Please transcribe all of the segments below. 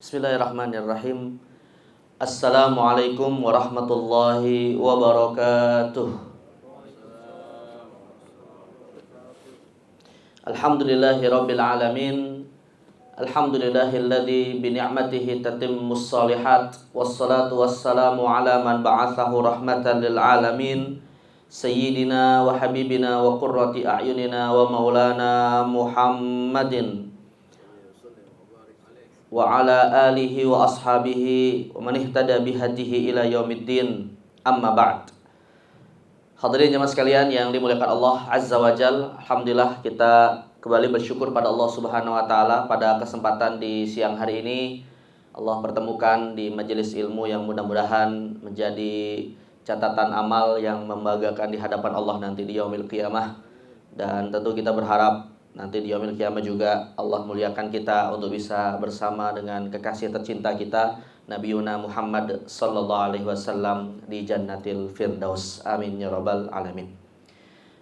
Bismillahirrahmanirrahim. Assalamualaikum warahmatullahi wabarakatuh. Alhamdulillahirabbil alamin. Alhamdulillahilladzi bi ni'matihi tatimmus shalihat. Wassalatu wassalamu ala man ba'atsahu rahmatan lil alamin. Sayyidina wa habibina wa qurrati a'yunina wa maulana Muhammadin wa ala alihi wa ashabihi wa man ihtada bihadihi ila yaumiddin. Amma ba'd. Hadirin jemaah sekalian yang dimuliakan Allah Azza wa Jalla, alhamdulillah kita kembali bersyukur pada Allah Subhanahu wa taala pada kesempatan di siang hari ini Allah pertemukan di majelis ilmu yang mudah-mudahan menjadi catatan amal yang membanggakan di hadapan Allah nanti di yaumil qiyamah. Dan tentu kita berharap nanti di yaumil qiyamah juga Allah muliakan kita untuk bisa bersama dengan kekasih tercinta kita Nabi Muhammad sallallahu alaihi wasallam di Jannatil Firdaus. Amin ya rabbal alamin.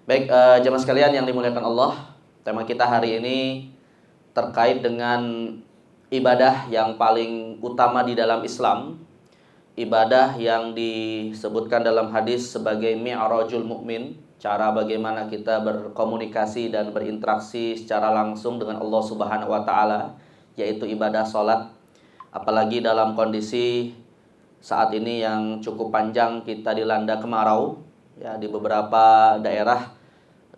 Baik, jemaah sekalian yang dimuliakan Allah, tema kita hari ini terkait dengan ibadah yang paling utama di dalam Islam, ibadah yang disebutkan dalam hadis sebagai mi'rajul mukmin, cara bagaimana kita berkomunikasi dan berinteraksi secara langsung dengan Allah Subhanahu wa taala, yaitu ibadah salat. Apalagi dalam kondisi saat ini yang cukup panjang kita dilanda kemarau ya di beberapa daerah,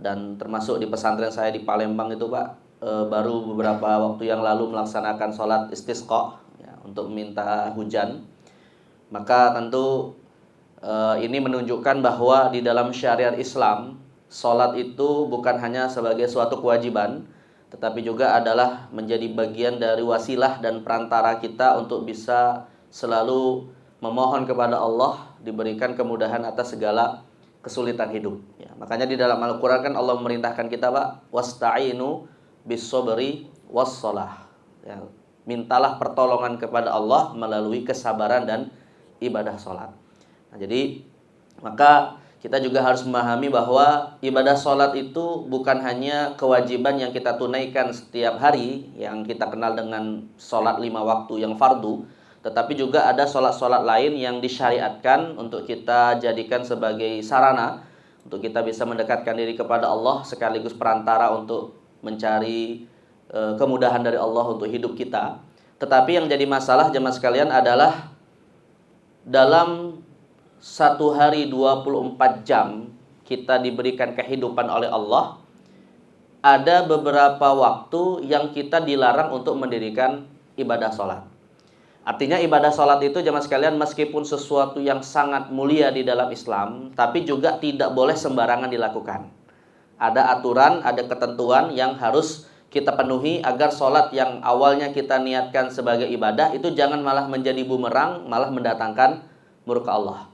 dan termasuk di pesantren saya di Palembang itu Pak, baru beberapa waktu yang lalu melaksanakan salat istisqa ya, untuk meminta hujan. Maka tentu ini menunjukkan bahwa di dalam syariat Islam, sholat itu bukan hanya sebagai suatu kewajiban, tetapi juga adalah menjadi bagian dari wasilah dan perantara kita untuk bisa selalu memohon kepada Allah diberikan kemudahan atas segala kesulitan hidup. Ya, makanya di dalam Al-Quran kan Allah memerintahkan kita Pak, wasta'inu bis-sobri was-sholah. Ya, mintalah pertolongan kepada Allah melalui kesabaran dan ibadah sholat. Nah, jadi maka kita juga harus memahami bahwa ibadah sholat itu bukan hanya kewajiban yang kita tunaikan setiap hari yang kita kenal dengan sholat 5 waktu yang fardu, tetapi juga ada sholat-sholat lain yang disyariatkan untuk kita jadikan sebagai sarana untuk kita bisa mendekatkan diri kepada Allah, sekaligus perantara untuk mencari kemudahan dari Allah untuk hidup kita. Tetapi yang jadi masalah jemaah sekalian adalah dalam satu hari 24 jam kita diberikan kehidupan oleh Allah, ada beberapa waktu yang kita dilarang untuk mendirikan ibadah sholat. Artinya ibadah sholat itu jemaah sekalian meskipun sesuatu yang sangat mulia di dalam Islam, tapi juga tidak boleh sembarangan dilakukan. Ada aturan, ada ketentuan yang harus kita penuhi agar sholat yang awalnya kita niatkan sebagai ibadah itu jangan malah menjadi bumerang, malah mendatangkan murka Allah.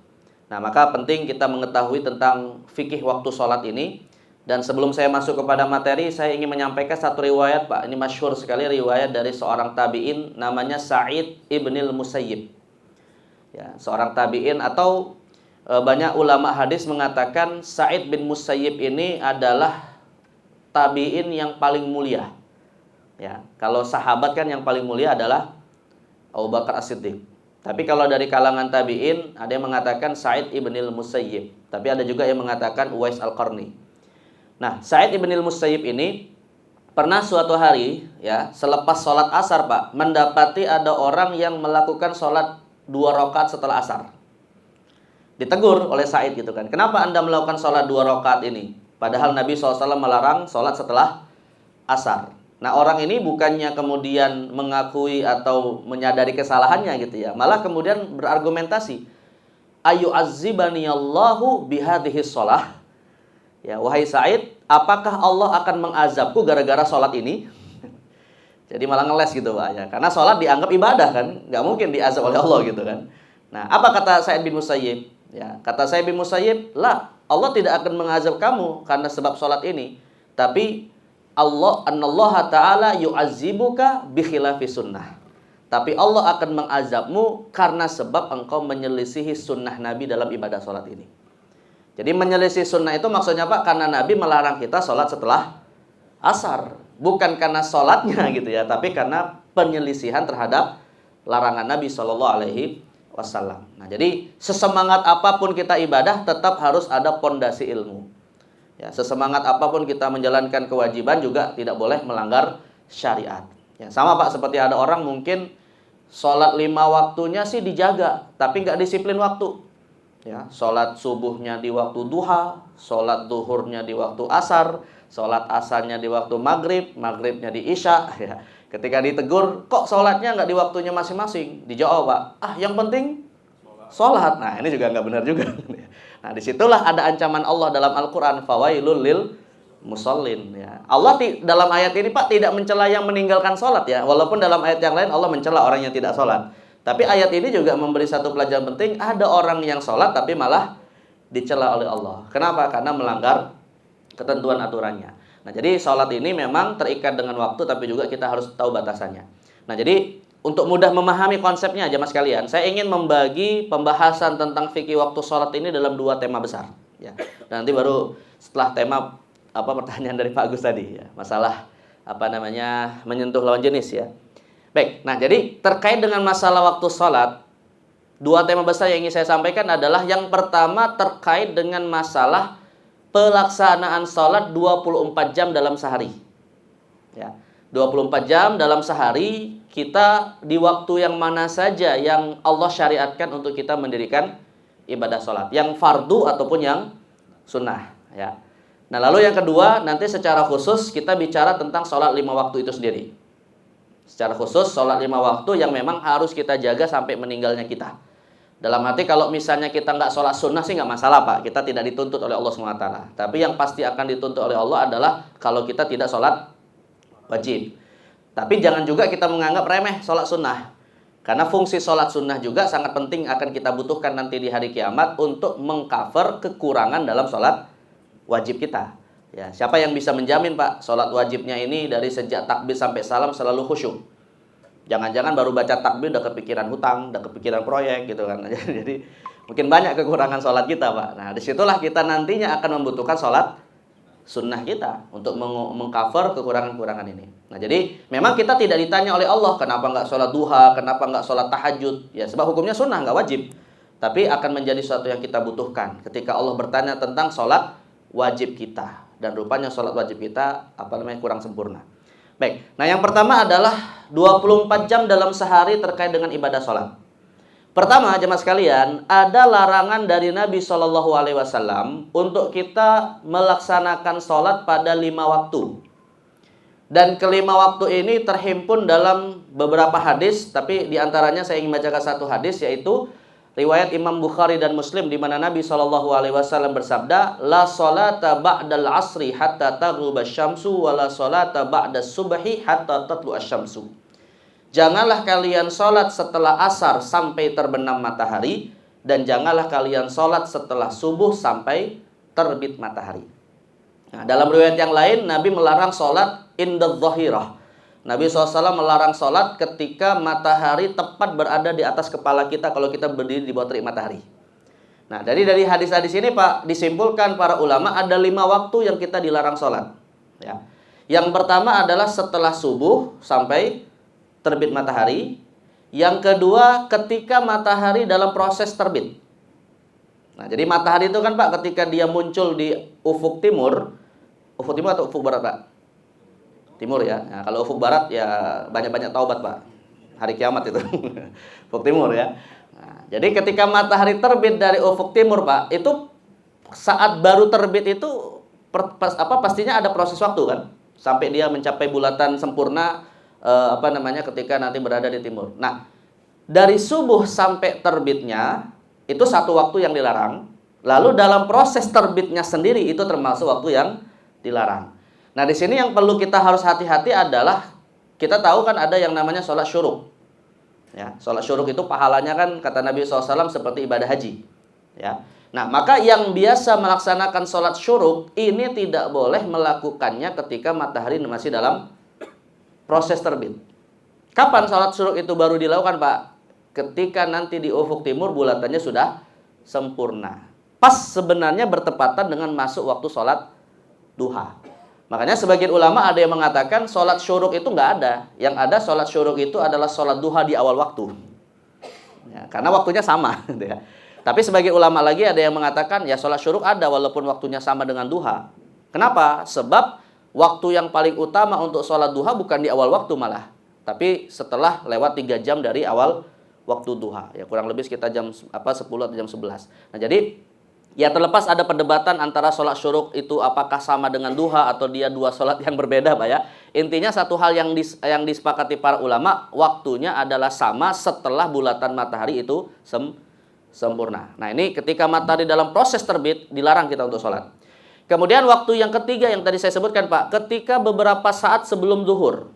Nah, maka penting kita mengetahui tentang fikih waktu sholat ini. Dan sebelum saya masuk kepada materi, saya ingin menyampaikan satu riwayat Pak. Ini masyhur sekali, riwayat dari seorang tabi'in namanya Sa'id ibnil Musayyib ya, seorang tabi'in atau banyak ulama hadis mengatakan Sa'id bin Musayyib ini adalah tabi'in yang paling mulia ya. Kalau sahabat kan yang paling mulia adalah Abu Bakar As-Siddiq. Tapi kalau dari kalangan tabi'in, ada yang mengatakan Sa'id ibnil Musayyib, tapi ada juga yang mengatakan Uwais Al-Qarni. Nah, Sa'id ibnil Musayyib ini pernah suatu hari ya, selepas sholat asar Pak, mendapati ada orang yang melakukan sholat 2 rakaat setelah asar. Ditegur oleh Sa'id gitu kan, kenapa anda melakukan sholat 2 rakaat ini? Padahal Nabi SAW melarang sholat setelah asar. Nah, orang ini bukannya kemudian mengakui atau menyadari kesalahannya gitu ya, malah kemudian berargumentasi, ayu azibani Allahu bihadhihi sholah. Ya, wahai Sa'id, apakah Allah akan mengazabku gara-gara sholat ini? Jadi malah ngeles gitu Pak ya, karena sholat dianggap ibadah kan, nggak mungkin diazab oleh Allah gitu kan. Nah, apa kata Sa'id bin Musayyib? Ya, kata Sa'id bin Musayyib, lah, Allah tidak akan mengazab kamu karena sebab sholat ini, tapi Anallaha ta'ala yu'azzibuka bi khilafi sunnah. Tapi Allah akan mengazabmu karena sebab engkau menyelisihi sunnah Nabi dalam ibadah sholat ini. Jadi menyelisih sunnah itu maksudnya Pak, karena Nabi melarang kita sholat setelah asar. Bukan karena sholatnya gitu ya, tapi karena penyelisihan terhadap larangan Nabi Shallallahu Alaihi Wasallam. Nah, jadi sesemangat apapun kita ibadah, tetap harus ada pondasi ilmu. Ya, sesemangat apapun kita menjalankan kewajiban juga tidak boleh melanggar syariat. Ya, sama Pak, seperti ada orang mungkin sholat 5 waktunya sih dijaga, tapi nggak disiplin waktu. Ya, sholat subuhnya di waktu duha, sholat duhurnya di waktu asar, sholat asarnya di waktu maghrib, maghribnya di isya. Ya. Ketika ditegur, kok sholatnya nggak di waktunya masing-masing? Dijawab Pak, yang penting sholat. Nah, ini juga nggak benar juga. Nah, disitulah ada ancaman Allah dalam Al-Quran, fawailul lil musallin. Ya. Allah dalam ayat ini Pak tidak mencela yang meninggalkan sholat ya, walaupun dalam ayat yang lain Allah mencela orang yang tidak sholat. Tapi ayat ini juga memberi satu pelajaran penting, ada orang yang sholat tapi malah dicela oleh Allah. Kenapa? Karena melanggar ketentuan aturannya. Nah, jadi sholat ini memang terikat dengan waktu, tapi juga kita harus tahu batasannya. Nah, jadi untuk mudah memahami konsepnya aja mas kalian, saya ingin membagi pembahasan tentang fikih waktu sholat ini dalam 2 tema besar. Ya. Dan nanti baru setelah tema pertanyaan dari Pak Agus tadi, ya, masalah menyentuh lawan jenis ya. Baik, nah jadi terkait dengan masalah waktu sholat, 2 tema besar yang ingin saya sampaikan adalah yang pertama terkait dengan masalah pelaksanaan sholat 24 jam dalam sehari. Ya, 24 jam dalam sehari, kita di waktu yang mana saja yang Allah syariatkan untuk kita mendirikan ibadah sholat, yang fardu ataupun yang sunnah. Ya. Nah lalu yang kedua, nanti secara khusus kita bicara tentang sholat 5 waktu itu sendiri. Secara khusus sholat 5 waktu yang memang harus kita jaga sampai meninggalnya kita. Dalam arti kalau misalnya kita nggak sholat sunnah sih nggak masalah Pak, kita tidak dituntut oleh Allah SWT. Tapi yang pasti akan dituntut oleh Allah adalah kalau kita tidak sholat wajib. Tapi jangan juga kita menganggap remeh sholat sunnah. Karena fungsi sholat sunnah juga sangat penting, akan kita butuhkan nanti di hari kiamat untuk mengcover kekurangan dalam sholat wajib kita. Ya, siapa yang bisa menjamin Pak sholat wajibnya ini dari sejak takbir sampai salam selalu khusyuk? Jangan-jangan baru baca takbir udah kepikiran hutang, udah kepikiran proyek gitu kan. Jadi mungkin banyak kekurangan sholat kita Pak. Nah disitulah kita nantinya akan membutuhkan sholat sunnah kita untuk mengcover kekurangan-kekurangan ini. Nah jadi memang kita tidak ditanya oleh Allah kenapa nggak sholat duha, kenapa nggak sholat tahajud. Ya sebab hukumnya sunnah nggak wajib. Tapi akan menjadi sesuatu yang kita butuhkan ketika Allah bertanya tentang sholat wajib kita. Dan rupanya sholat wajib kita kurang sempurna. Baik, nah yang pertama adalah 24 jam dalam sehari terkait dengan ibadah sholat. Pertama, jemaah sekalian, ada larangan dari Nabi SAW untuk kita melaksanakan sholat pada 5 waktu. Dan kelima waktu ini terhimpun dalam beberapa hadis, tapi diantaranya saya ingin bacakan satu hadis, yaitu riwayat Imam Bukhari dan Muslim, di mana Nabi SAW bersabda, la salata ba'dal asri hatta taghruba syamsu wa la salata ba'das subhi hatta tatlu asyamsu. Janganlah kalian sholat setelah asar sampai terbenam matahari, dan janganlah kalian sholat setelah subuh sampai terbit matahari. Nah, dalam riwayat yang lain Nabi melarang sholat indadh dhahirah. Nabi SAW melarang sholat ketika matahari tepat berada di atas kepala kita kalau kita berdiri di bawah terik matahari. Nah, dari hadis-hadis ini Pak, disimpulkan para ulama ada 5 waktu yang kita dilarang sholat. Ya. Yang pertama adalah setelah subuh sampai terbit matahari. Yang kedua ketika matahari dalam proses terbit. Nah, jadi matahari itu kan Pak ketika dia muncul di ufuk timur atau ufuk barat Pak? Timur ya. Nah, kalau ufuk barat ya banyak-banyak taubat Pak. Hari kiamat itu. Ufuk timur ya. Nah, jadi ketika matahari terbit dari ufuk timur Pak, itu saat baru terbit itu pastinya ada proses waktu kan, sampai dia mencapai bulatan sempurna ketika nanti berada di timur. Nah, dari subuh sampai terbitnya itu satu waktu yang dilarang. Lalu dalam proses terbitnya sendiri itu termasuk waktu yang dilarang. Nah, di sini yang perlu kita harus hati-hati adalah kita tahu kan ada yang namanya sholat syuruk. Ya, sholat syuruk itu pahalanya kan kata Nabi SAW seperti ibadah haji. Ya. Nah, maka yang biasa melaksanakan sholat syuruk ini tidak boleh melakukannya ketika matahari masih dalam proses terbit. Kapan sholat syuruk itu baru dilakukan Pak? Ketika nanti di ufuk timur bulatannya sudah sempurna. Pas sebenarnya bertepatan dengan masuk waktu sholat duha. Makanya sebagian ulama ada yang mengatakan sholat syuruk itu nggak ada. Yang ada sholat syuruk itu adalah sholat duha di awal waktu. Ya, karena waktunya sama. Gitu ya. Tapi sebagian ulama lagi ada yang mengatakan ya sholat syuruk ada walaupun waktunya sama dengan duha. Kenapa? Sebab waktu yang paling utama untuk sholat duha bukan di awal waktu malah. Tapi setelah lewat 3 jam dari awal waktu duha. Ya kurang lebih sekitar jam 10 atau jam 11. Nah jadi ya terlepas ada perdebatan antara sholat syuruk itu apakah sama dengan duha atau dia dua sholat yang berbeda Pak ya. Intinya satu hal yang disepakati para ulama, waktunya adalah sama setelah bulatan matahari itu sempurna. Nah ini ketika matahari dalam proses terbit, dilarang kita untuk sholat. Kemudian waktu yang ketiga yang tadi saya sebutkan Pak, ketika beberapa saat sebelum zuhur.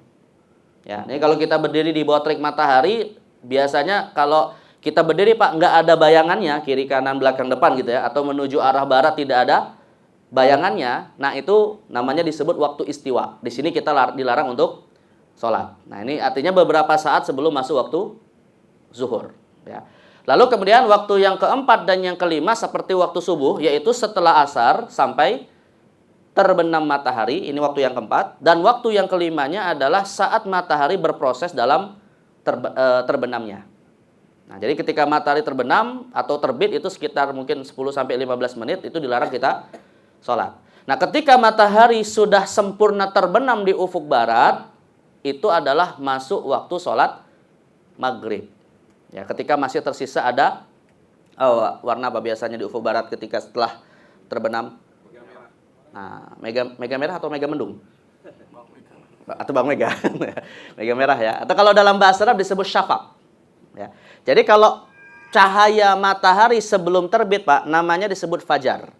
Ya, ini kalau kita berdiri di bawah terik matahari, biasanya kalau kita berdiri Pak, nggak ada bayangannya, kiri kanan belakang depan gitu ya, atau menuju arah barat tidak ada bayangannya. Nah itu namanya disebut waktu istiwa. Di sini kita dilarang untuk sholat. Nah ini artinya beberapa saat sebelum masuk waktu zuhur. Ya. Lalu kemudian waktu yang keempat dan yang kelima seperti waktu subuh, yaitu setelah asar sampai terbenam matahari. Ini waktu yang keempat. Dan waktu yang kelimanya adalah saat matahari berproses dalam terbenamnya. Nah, jadi ketika matahari terbenam atau terbit itu sekitar mungkin 10-15 menit itu dilarang kita sholat. Nah, ketika matahari sudah sempurna terbenam di ufuk barat, itu adalah masuk waktu sholat maghrib. Ya, ketika masih tersisa ada warna apa biasanya di ufuk barat ketika setelah terbenam? Nah, mega merah atau mega mendung? Atau bang mega? Mega merah ya. Atau kalau dalam bahasa Arab disebut syafaq. Ya. Jadi kalau cahaya matahari sebelum terbit Pak, namanya disebut fajar.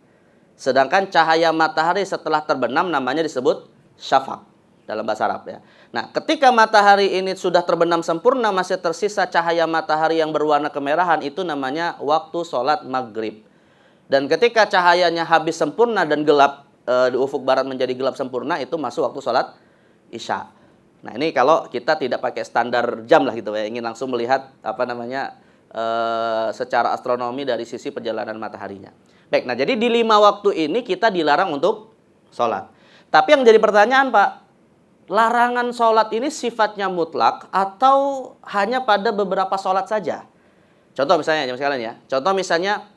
Sedangkan cahaya matahari setelah terbenam namanya disebut syafaq dalam bahasa Arab ya. Nah, ketika matahari ini sudah terbenam sempurna, masih tersisa cahaya matahari yang berwarna kemerahan, itu namanya waktu sholat maghrib. Dan ketika cahayanya habis sempurna dan gelap, di ufuk barat menjadi gelap sempurna, itu masuk waktu sholat isya. Nah ini kalau kita tidak pakai standar jam lah gitu ya, ingin langsung melihat secara astronomi dari sisi perjalanan mataharinya. Baik, nah jadi di 5 waktu ini kita dilarang untuk sholat. Tapi yang jadi pertanyaan Pak, larangan sholat ini sifatnya mutlak atau hanya pada beberapa sholat saja? Contoh misalnya, sekalian ya. Contoh misalnya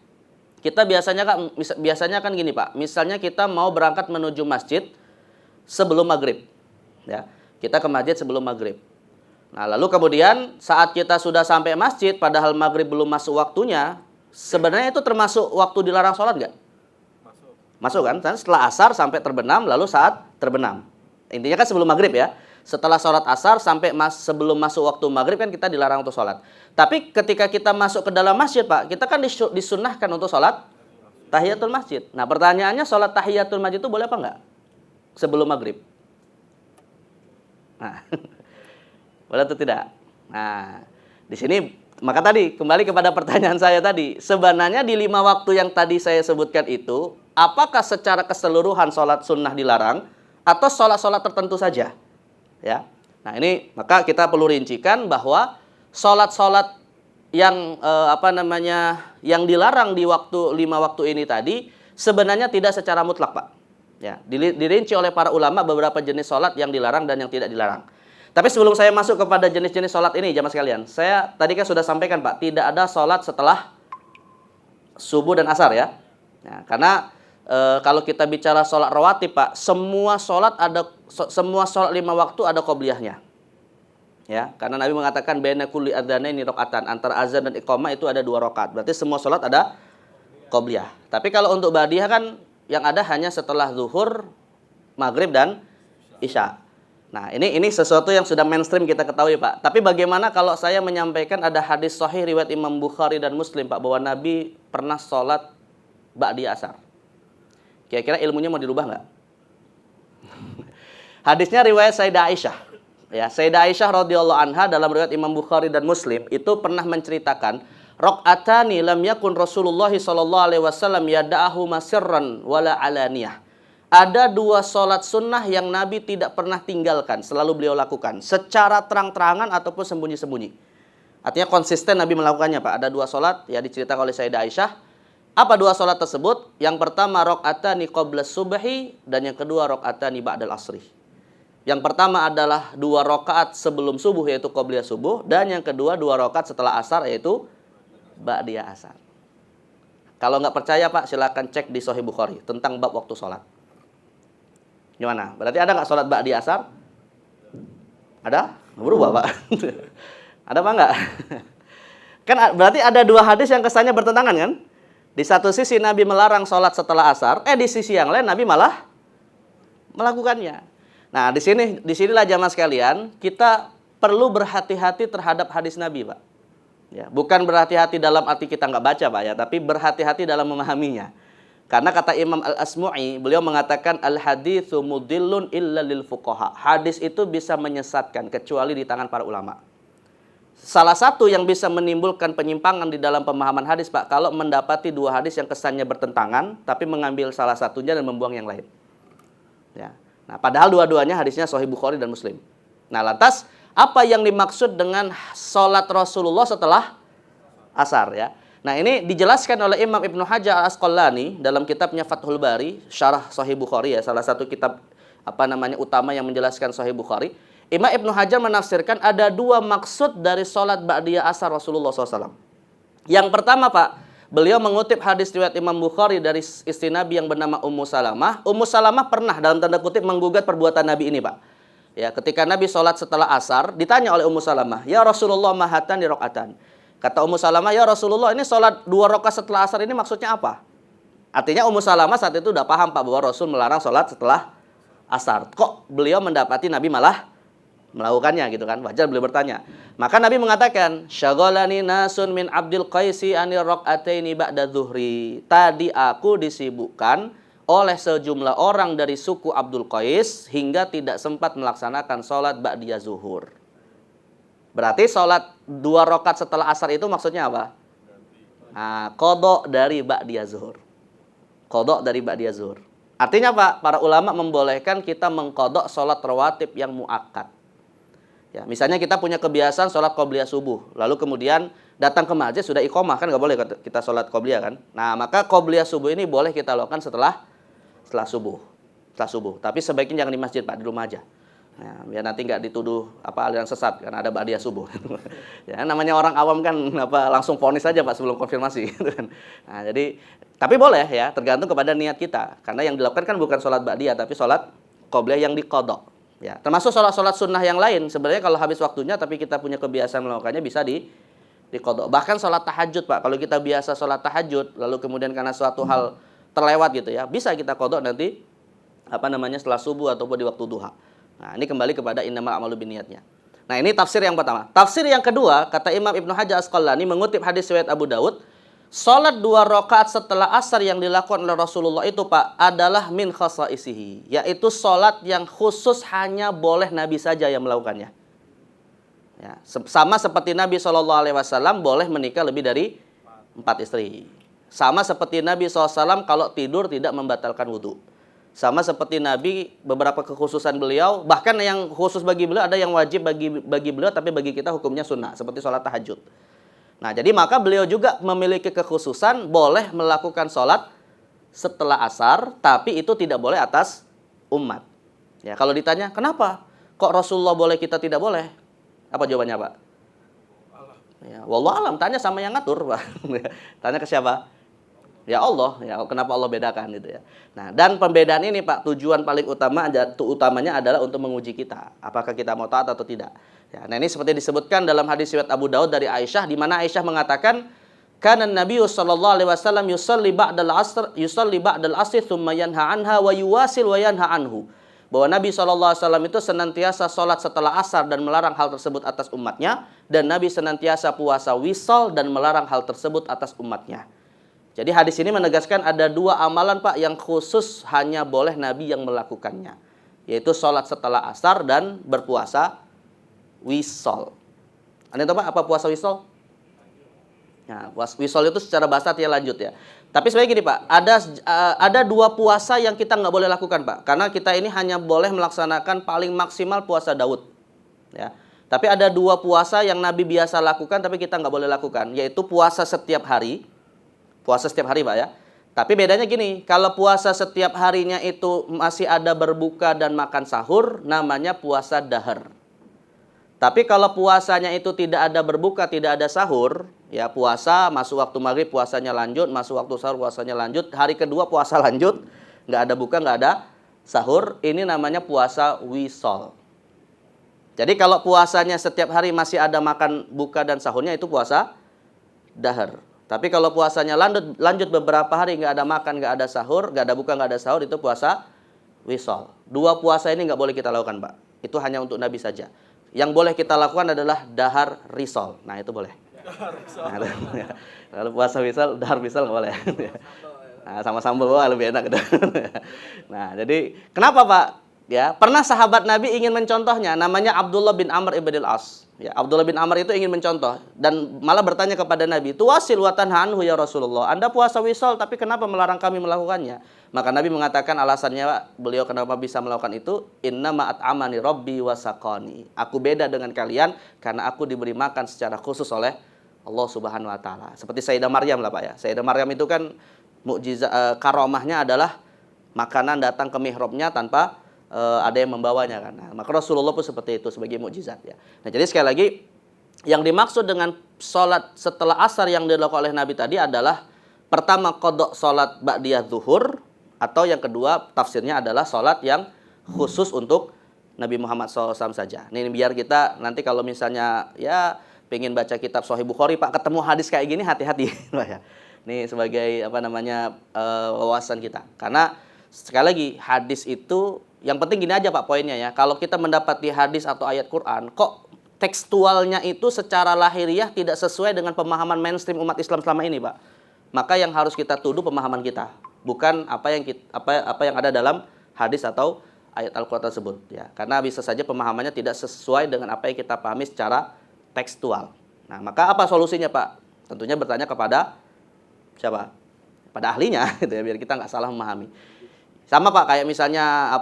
kita biasanya kan gini Pak, misalnya kita mau berangkat menuju masjid sebelum maghrib, ya. Kita ke masjid sebelum maghrib. Nah, lalu kemudian saat kita sudah sampai masjid, padahal maghrib belum masuk waktunya, sebenarnya itu termasuk waktu dilarang sholat nggak? Masuk kan? Setelah asar sampai terbenam, lalu saat terbenam. Intinya kan sebelum maghrib ya. Setelah sholat asar sampai sebelum masuk waktu maghrib kan kita dilarang untuk sholat. Tapi ketika kita masuk ke dalam masjid Pak, kita kan disunnahkan untuk sholat tahiyatul masjid. Nah pertanyaannya, sholat tahiyatul masjid itu boleh apa nggak? Sebelum maghrib. Nah, boleh atau tidak? Nah, di sini maka tadi kembali kepada pertanyaan saya tadi. Sebenarnya di 5 waktu yang tadi saya sebutkan itu, apakah secara keseluruhan sholat sunnah dilarang atau sholat-sholat tertentu saja? Ya. Nah ini maka kita perlu rincikan bahwa sholat-sholat yang yang dilarang di 5 waktu ini tadi sebenarnya tidak secara mutlak Pak. Ya, dirinci oleh para ulama beberapa jenis sholat yang dilarang dan yang tidak dilarang. Tapi sebelum saya masuk kepada jenis-jenis sholat ini, jamaah sekalian, saya tadi kan sudah sampaikan Pak, tidak ada sholat setelah subuh dan asar ya. Nah, karena kalau kita bicara sholat rawatib Pak, semua sholat 5 waktu ada qobliyahnya. Ya, karena Nabi mengatakan baina kulli adzanaini rakaatan, antara azan dan iqamah itu ada 2 rakaat. Berarti semua sholat ada qobliyah. Tapi kalau untuk ba'diyah kan yang ada hanya setelah zuhur, maghrib dan isya. Nah, ini sesuatu yang sudah mainstream kita ketahui Pak. Tapi bagaimana kalau saya menyampaikan ada hadis sahih riwayat Imam Bukhari dan Muslim Pak, bahwa Nabi pernah sholat ba'diyah asar. Kira-kira ilmunya mau dirubah nggak? Hadisnya riwayat Sayyidah Aisyah. Ya, Sayyidah Aisyah radhiyallahu anha dalam riwayat Imam Bukhari dan Muslim itu pernah menceritakan, raq'atani lam yakun Rasulullah sallallahu alaihi wasallam yada'ahu masirran wala alaniyah. Ada 2 sholat sunnah yang Nabi tidak pernah tinggalkan, selalu beliau lakukan secara terang-terangan ataupun sembunyi-sembunyi. Artinya konsisten Nabi melakukannya Pak. Ada 2 sholat ya diceritakan oleh Sayyidah Aisyah. Apa dua sholat tersebut? Yang pertama rakaatani qabla subhi dan yang kedua rakaatani ba'dal asri. Yang pertama adalah 2 rakaat sebelum subuh yaitu qobliyah subuh, dan yang kedua 2 rakaat setelah asar yaitu ba'diyah asar. Kalau nggak percaya Pak, silakan cek di Sahih Bukhari tentang bab waktu sholat. Gimana? Berarti ada nggak sholat ba'diyah asar? Ada? Berubah Pak. Ada apa nggak? Kan berarti ada 2 hadis yang kesannya bertentangan kan? Di satu sisi Nabi melarang sholat setelah asar, di sisi yang lain Nabi malah melakukannya. Nah, disinilah jamaah sekalian, kita perlu berhati-hati terhadap hadis Nabi, Pak. Ya, bukan berhati-hati dalam arti kita nggak baca, Pak ya, tapi berhati-hati dalam memahaminya. Karena kata Imam Al-Asmu'i, beliau mengatakan al-haditsu mudillun illa lil fuqaha. Hadis itu bisa menyesatkan kecuali di tangan para ulama. Salah satu yang bisa menimbulkan penyimpangan di dalam pemahaman hadis, Pak, kalau mendapati 2 hadis yang kesannya bertentangan, tapi mengambil salah satunya dan membuang yang lain. Ya. Nah, padahal dua-duanya hadisnya Sahih Bukhari dan Muslim. Nah, lantas apa yang dimaksud dengan sholat Rasulullah setelah asar ya? Nah, ini dijelaskan oleh Imam Ibnu Hajar Al-Asqalani dalam kitabnya Fathul Bari, syarah Sahih Bukhari ya, salah satu kitab utama yang menjelaskan Sahih Bukhari. Imam Ibnu Hajar menafsirkan ada 2 maksud dari sholat ba'diyah asar Rasulullah SAW. Yang pertama, Pak, beliau mengutip hadis riwayat Imam Bukhari dari istri Nabi yang bernama Ummu Salamah. Ummu Salamah pernah dalam tanda kutip menggugat perbuatan Nabi ini, Pak. Ya, ketika Nabi sholat setelah asar, ditanya oleh Ummu Salamah, "Ya Rasulullah, mahatan di rakaatan." Kata Ummu Salamah, "Ya Rasulullah, ini sholat 2 rakaat setelah asar ini maksudnya apa?" Artinya Ummu Salamah saat itu udah paham, Pak, bahwa Rasul melarang sholat setelah asar. Kok beliau mendapati Nabi malah melakukannya gitu kan? Wajar beliau bertanya. Maka Nabi mengatakan, "Syaghalani nasun min Abdul Qaisi anir raq'ataini ba'da zuhri." Tadi aku disibukkan oleh sejumlah orang dari suku Abdul Qais hingga tidak sempat melaksanakan sholat ba'diyah zuhur. Berarti sholat 2 rakaat setelah asar itu maksudnya apa? Nah, qadha dari ba'diyah zuhur. Qadha dari ba'diyah zuhur. Artinya Pak, para ulama membolehkan kita mengqadha sholat rawatib yang muakkad. Ya, misalnya kita punya kebiasaan sholat qobliyah subuh, lalu kemudian datang ke masjid sudah iqomah, kan nggak boleh kita sholat qobliyah kan? Nah, maka qobliyah subuh ini boleh kita lakukan setelah subuh. Tapi sebaiknya jangan di masjid, Pak, di rumah aja. Nah, biar nanti nggak dituduh aliran sesat karena ada ba'diyah subuh. Ya, namanya orang awam kan langsung vonis aja, Pak, sebelum konfirmasi. Nah, jadi tapi boleh ya, tergantung kepada niat kita. Karena yang dilakukan kan bukan sholat ba'diyah, tapi sholat qobliyah yang diqadha. Ya, termasuk sholat sunnah yang lain. Sebenarnya kalau habis waktunya tapi kita punya kebiasaan melakukannya bisa diqadha. Bahkan sholat tahajud, Pak. Kalau kita biasa sholat tahajud lalu kemudian karena suatu hal terlewat gitu ya, bisa kita qadha nanti setelah subuh ataupun di waktu duha. Nah, ini kembali kepada innamal a'malu binniyatnya. Nah, ini tafsir yang pertama. Tafsir yang kedua, kata Imam Ibnu Hajar Asqalani mengutip hadis riwayat Abu Daud, sholat 2 rakaat setelah asar yang dilakukan oleh Rasulullah itu, Pak, adalah min khasaisihi, yaitu sholat yang khusus hanya boleh Nabi saja yang melakukannya. Ya, sama seperti Nabi SAW boleh menikah lebih dari 4 istri. Sama seperti Nabi SAW kalau tidur tidak membatalkan wudhu. Sama seperti Nabi, beberapa kekhususan beliau, bahkan yang khusus bagi beliau ada yang wajib bagi beliau, tapi bagi kita hukumnya sunnah, seperti sholat tahajud. Nah, jadi maka beliau juga memiliki kekhususan boleh melakukan sholat setelah asar, tapi itu tidak boleh atas umat. Ya, kalau ditanya, kenapa? Kok Rasulullah boleh, kita tidak boleh? Apa jawabannya, Pak? Ya, wallahu alam, tanya sama yang ngatur, Pak. Tanya ke siapa? Ya Allah, ya kenapa Allah bedakan gitu ya. Nah, dan pembedaan ini, Pak, tujuan paling utamanya adalah untuk menguji kita, apakah kita mau taat atau tidak. Ya, nah ini seperti disebutkan dalam hadis riwayat Abu Daud dari Aisyah, di mana Aisyah mengatakan, "Kana Nabi sallallahu alaihi wasallam yusalli ba'dal asr tsumma yanha anha wa yuwasil wa yanha anhu." Bahwa Nabi sallallahu alaihi wasallam itu senantiasa salat setelah asar dan melarang hal tersebut atas umatnya, dan Nabi senantiasa puasa wisal dan melarang hal tersebut atas umatnya. Jadi hadis ini menegaskan ada 2 amalan, Pak, yang khusus hanya boleh Nabi yang melakukannya, yaitu sholat setelah asar dan berpuasa wisol. Anda tahu, Pak, apa puasa wisol? Nah, wisol itu secara bahasa artinya lanjut ya. Tapi sebenarnya gini, Pak, ada 2 puasa yang kita nggak boleh lakukan, Pak, karena kita ini hanya boleh melaksanakan paling maksimal puasa Daud. Ya. Tapi ada 2 puasa yang Nabi biasa lakukan, tapi kita nggak boleh lakukan, yaitu puasa setiap hari. Puasa setiap hari Pak ya. Tapi bedanya gini, kalau puasa setiap harinya itu masih ada berbuka dan makan sahur, namanya puasa dahar. Tapi kalau puasanya itu tidak ada berbuka, tidak ada sahur, ya puasa, masuk waktu maghrib puasanya lanjut, masuk waktu sahur puasanya lanjut, hari kedua puasa lanjut, nggak ada buka, nggak ada sahur, ini namanya puasa wisol. Jadi kalau puasanya setiap hari masih ada makan, buka, dan sahurnya itu puasa dahar. Tapi kalau puasanya lanjut beberapa hari nggak ada makan, nggak ada sahur, nggak ada buka, nggak ada sahur, itu puasa wisol. Dua puasa ini nggak boleh kita lakukan Pak. Itu hanya untuk Nabi saja. Yang boleh kita lakukan adalah dahar risol. Nah itu boleh. Kalau puasa wisol, dahar wisol nggak boleh. Nah, sama sambal lebih enak gitu. Nah, jadi kenapa Pak? Ya, pernah sahabat Nabi ingin mencontohnya, namanya Abdullah bin Amr ibn al-As. Ya, Abdullah bin Amr itu ingin mencontoh dan malah bertanya kepada Nabi, "Tuwasil wa tanha anhu ya Rasulullah. Anda puasa wisol tapi kenapa melarang kami melakukannya?" Maka Nabi mengatakan alasannya beliau kenapa bisa melakukan itu, "Inna ma'at'amani rabbi wa saqani." Aku beda dengan kalian karena aku diberi makan secara khusus oleh Allah Subhanahu wa taala. Seperti Sayyidah Maryam lah Pak ya. Sayyidah Maryam itu kan mukjizat karomahnya adalah makanan datang ke mihrabnya tanpa ada yang membawanya kan. Nah, maka Rasulullah pun seperti itu sebagai mukjizat ya. Nah, jadi sekali lagi yang dimaksud dengan sholat setelah asar yang dilakukan oleh Nabi tadi adalah pertama qada sholat ba'diyah zuhur, atau yang kedua tafsirnya adalah sholat yang khusus untuk Nabi Muhammad SAW saja. Ini biar kita nanti kalau misalnya ya pengen baca kitab Sahih Bukhari Pak, ketemu hadis kayak gini hati-hati ya. Ini sebagai wawasan kita. Karena sekali lagi hadis itu yang penting gini aja Pak poinnya ya. Kalau kita mendapati hadis atau ayat Quran kok tekstualnya itu secara lahiriah tidak sesuai dengan pemahaman mainstream umat Islam selama ini Pak, maka yang harus kita tuduh pemahaman kita, bukan apa yang ada dalam hadis atau ayat Al-Quran tersebut ya. Karena bisa saja pemahamannya tidak sesuai dengan apa yang kita pahami secara tekstual. Nah, maka apa solusinya Pak? Tentunya bertanya kepada siapa? Pada ahlinya gitu ya, biar kita nggak salah memahami. Sama Pak, kayak misalnya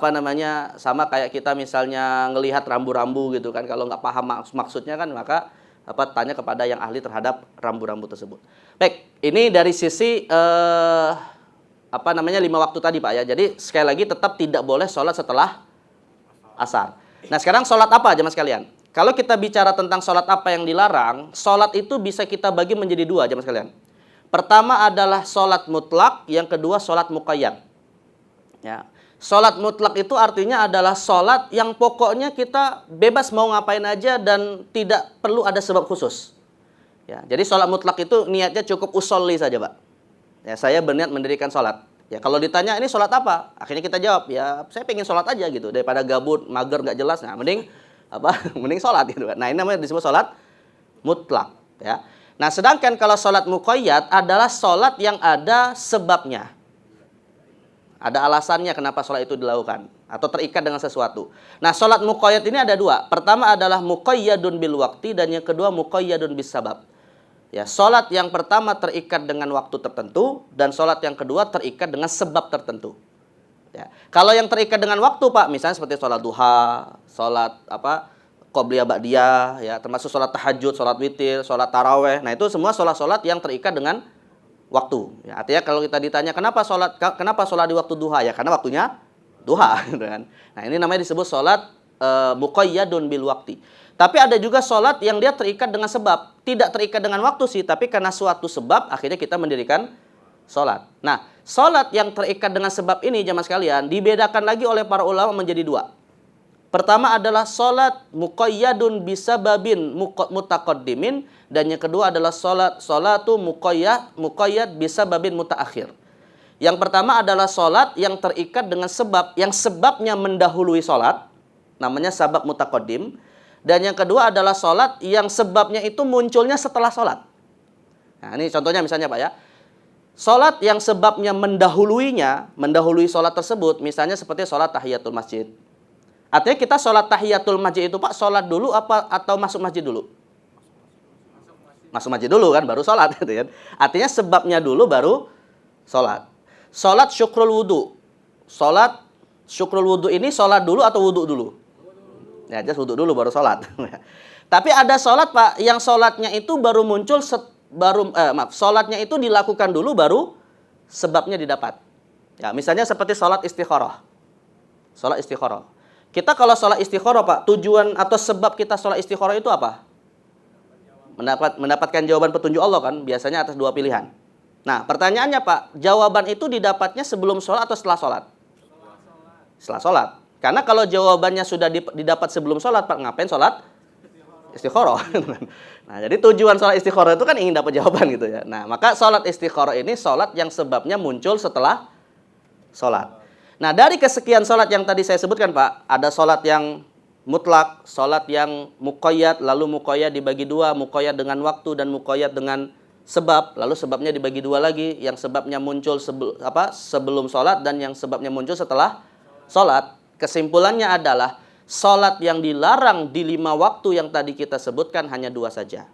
sama kayak kita misalnya ngelihat rambu-rambu gitu kan, kalau nggak paham maksudnya kan, maka tanya kepada yang ahli terhadap rambu-rambu tersebut. Baik, ini dari sisi 5 waktu tadi Pak ya. Jadi sekali lagi tetap tidak boleh sholat setelah asar. Nah sekarang sholat apa jemaah sekalian? Kalau kita bicara tentang sholat apa yang dilarang, sholat itu bisa kita bagi menjadi 2 jemaah sekalian. Pertama adalah sholat mutlak, yang kedua sholat muqayyad. Ya. Sholat mutlak itu artinya adalah sholat yang pokoknya kita bebas mau ngapain aja dan tidak perlu ada sebab khusus. Ya, jadi sholat mutlak itu niatnya cukup usolli saja Pak. Ya, saya berniat mendirikan sholat. Ya, kalau ditanya ini sholat apa? Akhirnya kita jawab, ya saya pengen sholat aja gitu. Daripada gabut, mager, nggak jelas. Nah, mending sholat gitu. Nah, ini namanya disebut sholat mutlak. Ya. Nah, sedangkan kalau sholat muqayyad adalah sholat yang ada sebabnya. Ada alasannya kenapa sholat itu dilakukan atau terikat dengan sesuatu. Nah, sholat muqayyad ini ada 2. Pertama adalah muqayyadun bil waqti dan yang kedua muqayyadun bis sabab. Ya, sholat yang pertama terikat dengan waktu tertentu dan sholat yang kedua terikat dengan sebab tertentu. Ya. Kalau yang terikat dengan waktu Pak, misalnya seperti sholat duha, sholat qobliyah ba'diyah, ya, termasuk sholat tahajud, sholat witir, sholat taraweh. Nah, itu semua sholat-sholat yang terikat dengan waktu. Ya, artinya kalau kita ditanya kenapa sholat di waktu duha, ya karena waktunya duha gitu kan. Nah, ini namanya disebut sholat muqayyadun bil waqti. Tapi ada juga sholat yang dia terikat dengan sebab. Tidak terikat dengan waktu sih, tapi karena suatu sebab akhirnya kita mendirikan sholat. Nah, sholat yang terikat dengan sebab ini jamaah sekalian dibedakan lagi oleh para ulama menjadi 2. Pertama adalah sholat muqayyadun bisababin mutaqaddimin, dan yang kedua adalah sholatu muqayyad bisababin mutaakhir. Yang pertama adalah sholat yang terikat dengan sebab, yang sebabnya mendahului sholat, namanya sabab mutaqaddim. Dan yang kedua adalah sholat yang sebabnya itu munculnya setelah sholat. Nah, ini contohnya misalnya Pak ya. Sholat yang sebabnya mendahului sholat tersebut, misalnya seperti sholat tahiyatul masjid. Artinya kita sholat tahiyatul masjid itu Pak, sholat dulu atau masuk masjid dulu? Masuk masjid dulu kan, baru sholat gitu kan. Artinya sebabnya dulu baru sholat. Sholat syukrul wudu. Sholat syukrul wudu ini sholat dulu atau wudu dulu? Ya, just wudu dulu baru sholat. Tapi ada sholat Pak, yang sholatnya itu baru muncul sholatnya itu dilakukan dulu baru sebabnya didapat. Ya, misalnya seperti sholat istikharah. Sholat istikharah. Kita kalau sholat istikharah, Pak, tujuan atau sebab kita sholat istikharah itu apa? Mendapatkan jawaban petunjuk Allah kan, biasanya atas dua pilihan. Nah, pertanyaannya, Pak, jawaban itu didapatnya sebelum sholat atau setelah sholat? Setelah sholat. Karena kalau jawabannya sudah didapat sebelum sholat, Pak, ngapain sholat istikharah? Nah, jadi tujuan sholat istikharah itu kan ingin dapat jawaban gitu ya. Nah, maka sholat istikharah ini sholat yang sebabnya muncul setelah sholat. Nah, dari kesekian sholat yang tadi saya sebutkan, Pak, ada sholat yang mutlak, sholat yang muqayyad, lalu muqayyad dibagi dua, muqayyad dengan waktu dan muqayyad dengan sebab, lalu sebabnya dibagi dua lagi, yang sebabnya muncul sebelum sholat dan yang sebabnya muncul setelah sholat. Kesimpulannya adalah sholat yang dilarang di 5 waktu yang tadi kita sebutkan hanya 2 saja.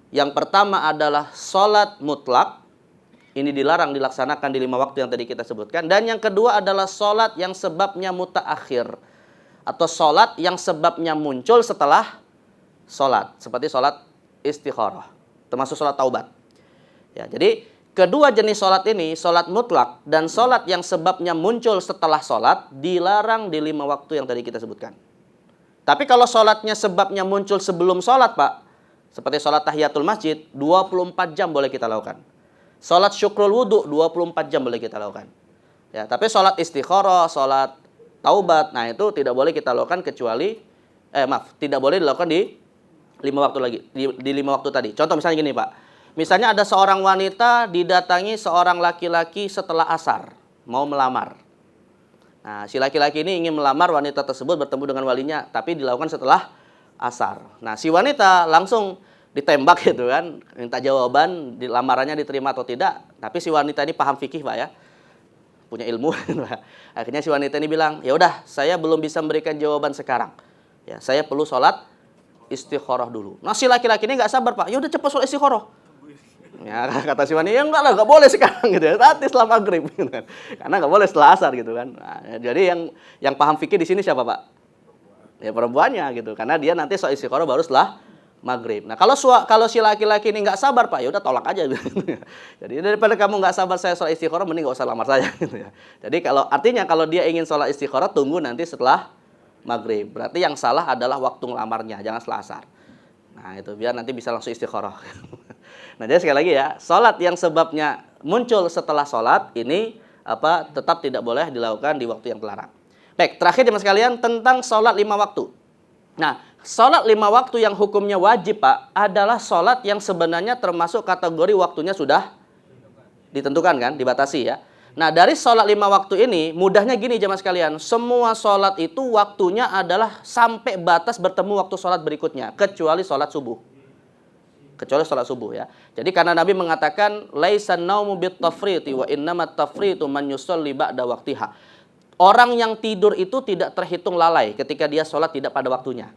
Yang pertama adalah sholat mutlak, ini dilarang dilaksanakan di 5 waktu yang tadi kita sebutkan. Dan yang kedua adalah sholat yang sebabnya mutaakhir, atau sholat yang sebabnya muncul setelah sholat, seperti sholat istikharah, termasuk sholat taubat. Ya, jadi kedua jenis sholat ini, sholat mutlak dan sholat yang sebabnya muncul setelah sholat, dilarang di 5 waktu yang tadi kita sebutkan. Tapi kalau sholatnya sebabnya muncul sebelum sholat, Pak, seperti sholat tahiyatul masjid, 24 jam boleh kita lakukan. Sholat syukrul wudu, 24 jam boleh kita lakukan. Ya, tapi sholat istikharah, sholat taubat, nah itu tidak boleh kita lakukan kecuali, tidak boleh dilakukan di 5 waktu lagi, di 5 waktu tadi. Contoh misalnya gini, Pak. Misalnya ada seorang wanita didatangi seorang laki-laki setelah asar, mau melamar. Nah, si laki-laki ini ingin melamar wanita tersebut, bertemu dengan walinya, tapi dilakukan setelah asar. Nah, si wanita langsung ditembak gitu kan, minta jawaban, lamarannya diterima atau tidak. Tapi si wanita ini paham fikih, Pak ya, punya ilmu. Akhirnya si wanita ini bilang, ya udah, saya belum bisa memberikan jawaban sekarang. Ya, saya perlu sholat istikharah dulu. Nah, si laki-laki ini nggak sabar, Pak. Ya udah cepat sholat istikharah. Ya, kata si wanita, ya enggak lah, enggak boleh sekarang gitu ya. Nanti setelah maghrib gitu kan. Karena enggak boleh setelah asar gitu kan. Nah, jadi yang paham fikih di sini siapa, Pak? Ya perempuannya gitu. Karena dia nanti sholat istikharah baru setelah maghrib. Nah, kalau si laki-laki ini enggak sabar, Pak, ya udah tolak aja gitu. Jadi daripada kamu enggak sabar saya sholat istikharah, mending enggak usah lamar saya gitu ya. Jadi kalau dia ingin sholat istikharah, tunggu nanti setelah maghrib. Berarti yang salah adalah waktu ngelamarnya, jangan setelah asar. Nah, itu biar nanti bisa langsung istikharah. Nah, jadi sekali lagi ya, sholat yang sebabnya muncul setelah sholat ini tetap tidak boleh dilakukan di waktu yang terlarang. Baik, terakhir teman sekalian tentang sholat 5 waktu. Nah, sholat 5 waktu yang hukumnya wajib, Pak, adalah sholat yang sebenarnya termasuk kategori waktunya sudah ditentukan kan, dibatasi ya. Nah, dari sholat 5 waktu ini, mudahnya gini jemaah sekalian, semua sholat itu waktunya adalah sampai batas bertemu waktu sholat berikutnya, kecuali sholat subuh. Kecuali sholat subuh ya. Jadi karena Nabi mengatakan, laisan naumu bit tafriti wa innamat tafritu man yusolli ba'da waqtiha. Orang yang tidur itu tidak terhitung lalai ketika dia sholat tidak pada waktunya.